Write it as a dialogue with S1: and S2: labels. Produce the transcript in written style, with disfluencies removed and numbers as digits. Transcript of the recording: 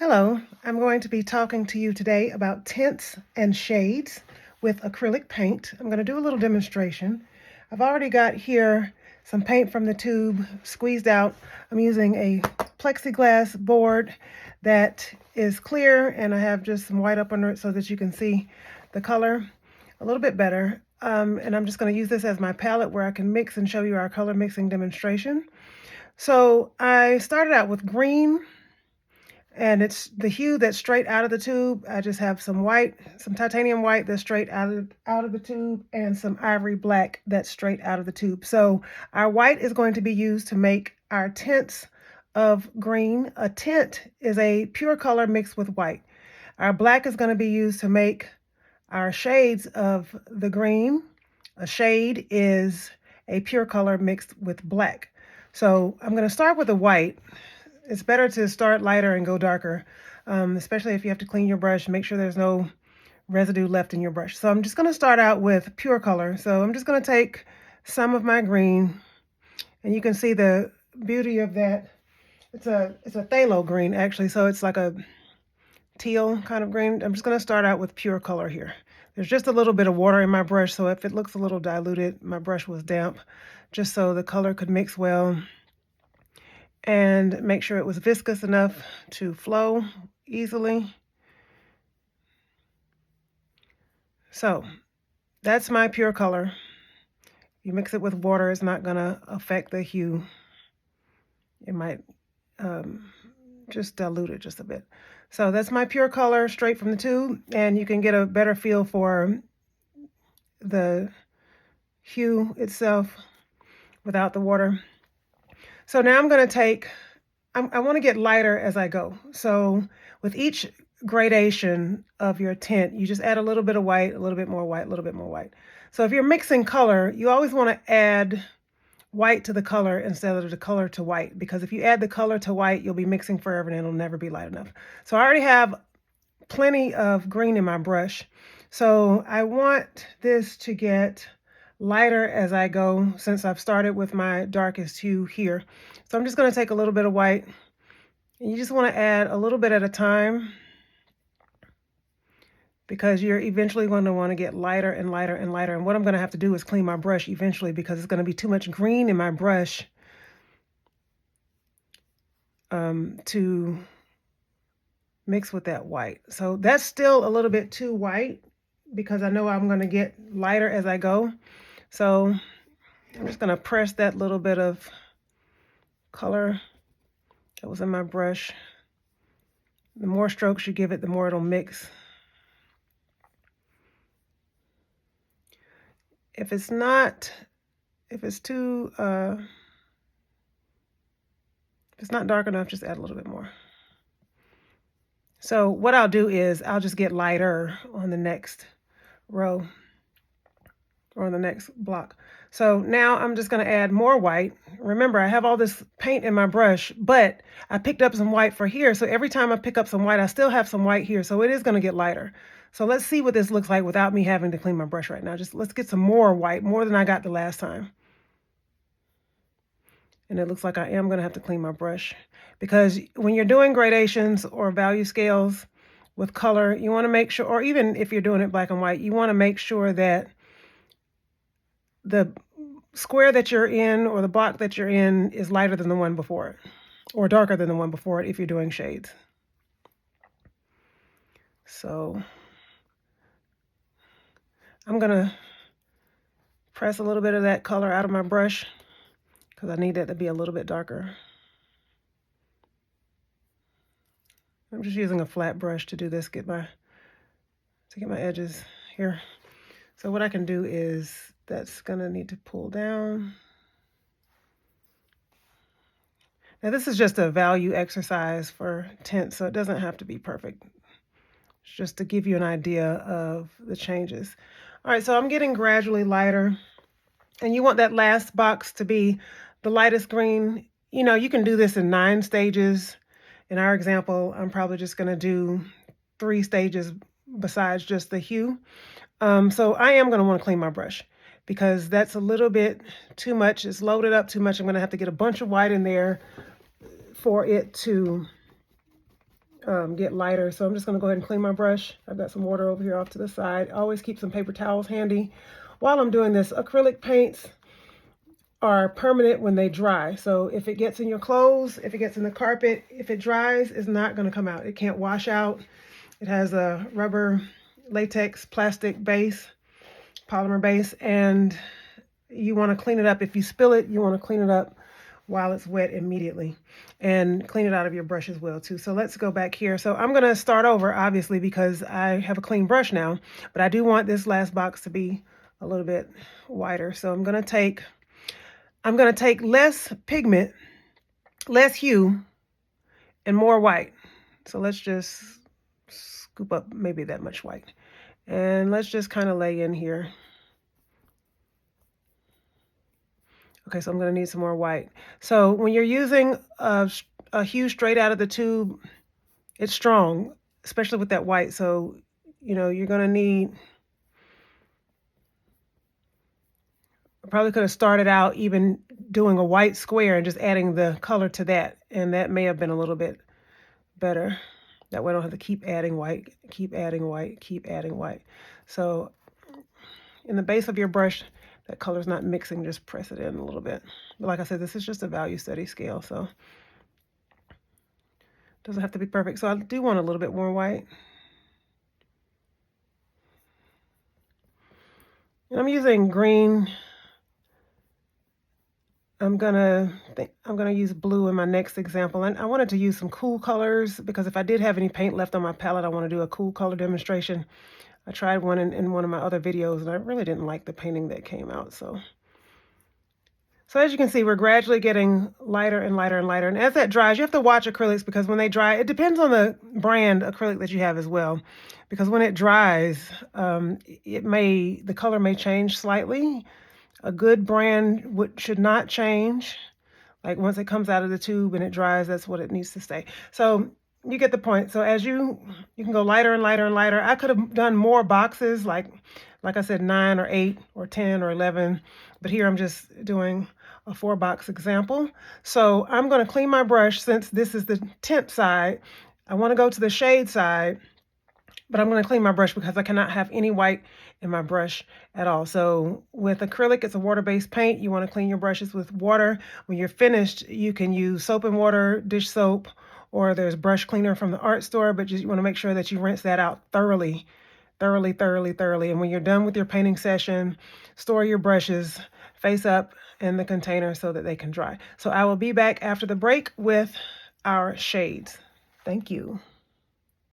S1: Hello, I'm going to be talking to you today about tints and shades with acrylic paint. I'm going to do a little demonstration. I've already got here some paint from the tube squeezed out. I'm using a plexiglass board that is clear, and I have just some white up under it so that you can see the color a little bit better. And I'm just going to use this as my palette where I can mix and show you our color mixing demonstration. So I started out with green, and it's the hue that's straight out of the tube. I just have some white, some titanium white that's straight out of the tube, and some ivory black that's straight out of the tube. So our white is going to be used to make our tints of green. A tint is a pure color mixed with white. Our black is going to be used to make our shades of the green. A shade is a pure color mixed with black. So I'm going to start with the white. It's better to start lighter and go darker, especially if you have to clean your brush. Make sure there's no residue left in your brush. So I'm just going to start out with pure color. So I'm just going to take some of my green, and you can see the beauty of that. It's a phthalo green, actually, so it's like a teal kind of green. I'm just going to start out with pure color here. There's just a little bit of water in my brush, so if it looks a little diluted, my brush was damp, just so the color could mix well. And make sure it was viscous enough to flow easily. So that's my pure color. You mix it with water, it's not going to affect the hue. It might just dilute it just a bit. So that's my pure color straight from the tube, and you can get a better feel for the hue itself without the water. So now I'm going to take, I want to get lighter as I go. So with each gradation of your tint, you just add a little bit of white, a little bit more white, a little bit more white. So if you're mixing color, you always want to add white to the color instead of the color to white, because if you add the color to white, you'll be mixing forever and it'll never be light enough. So I already have plenty of green in my brush. So I want this to get lighter as I go, since I've started with my darkest hue here. So I'm just going to take a little bit of white, and you just want to add a little bit at a time, because you're eventually going to want to get lighter and lighter and lighter. And what I'm going to have to do is clean my brush eventually, because it's going to be too much green in my brush to mix with that white. So that's still a little bit too white, because I know I'm going to get lighter as I go. So I'm just going to press that little bit of color that was in my brush. The more strokes you give it, the more it'll mix. If it's not dark enough, just add a little bit more. So what I'll do is I'll just get lighter on the next row, or on the next block. So now I'm just going to add more white. Remember, I have all this paint in my brush, but I picked up some white for here. So every time I pick up some white, I still have some white here. So it is going to get lighter. So let's see what this looks like without me having to clean my brush right now. Just let's get some more white, more than I got the last time. And it looks like I am going to have to clean my brush, because when you're doing gradations or value scales with color, you want to make sure, or even if you're doing it black and white, you want to make sure that the square that you're in, or the block that you're in, is lighter than the one before it, or darker than the one before it if you're doing shades. So I'm going to press a little bit of that color out of my brush, because I need that to be a little bit darker. I'm just using a flat brush to do this, to get my edges here. So what I can do is, that's gonna need to pull down. Now this is just a value exercise for tint, so it doesn't have to be perfect. It's just to give you an idea of the changes. All right, so I'm getting gradually lighter, and you want that last box to be the lightest green. You know, you can do this in 9 stages. In our example, I'm probably just gonna do 3 stages besides just the hue. So I am gonna want to clean my brush, because that's a little bit too much. It's loaded up too much. I'm going to have to get a bunch of white in there for it to get lighter. So I'm just going to go ahead and clean my brush. I've got some water over here off to the side. Always keep some paper towels handy while I'm doing this. Acrylic paints are permanent when they dry. So if it gets in your clothes, if it gets in the carpet, if it dries, it's not going to come out. It can't wash out. It has a rubber, latex, plastic base, polymer base, and you want to clean it up. If you spill it, you want to clean it up while it's wet immediately, and clean it out of your brush as well too. So let's go back here. So I'm going to start over, obviously, because I have a clean brush now, but I do want this last box to be a little bit whiter. So I'm going to take less pigment, less hue, and more white. So let's just scoop up maybe that much white. And let's just kind of lay in here. Okay, so I'm going to need some more white. So when you're using a hue straight out of the tube, it's strong, especially with that white. So, you know, you're going to need... I probably could have started out even doing a white square and just adding the color to that. And that may have been a little bit better. That way I don't have to keep adding white, keep adding white, keep adding white. So in the base of your brush, that color's not mixing, just press it in a little bit. But like I said, this is just a value study scale, so it doesn't have to be perfect. So I do want a little bit more white. And I'm using green. I'm gonna use blue in my next example. And I wanted to use some cool colors because if I did have any paint left on my palette, I want to do a cool color demonstration. I tried one in one of my other videos, and I really didn't like the painting that came out. So as you can see, we're gradually getting lighter and lighter and lighter. And as that dries, you have to watch acrylics because when they dry, it depends on the brand acrylic that you have as well. Because when it dries, the color may change slightly. A good brand should not change. Like once it comes out of the tube and it dries, that's what it needs to stay. So you get the point. So as you can go lighter and lighter and lighter. I could have done more boxes, like I said, 9 or 8 or 10 or 11. But here I'm just doing a 4-box example. So I'm going to clean my brush since this is the tint side. I want to go to the shade side, but I'm going to clean my brush because I cannot have any white in my brush at all. So with acrylic, it's a water-based paint. You want to clean your brushes with water. When you're finished, you can use soap and water, dish soap, or there's brush cleaner from the art store, but you want to make sure that you rinse that out thoroughly. And when you're done with your painting session, store your brushes face up in the container so that they can dry. So I will be back after the break with our shades. Thank you.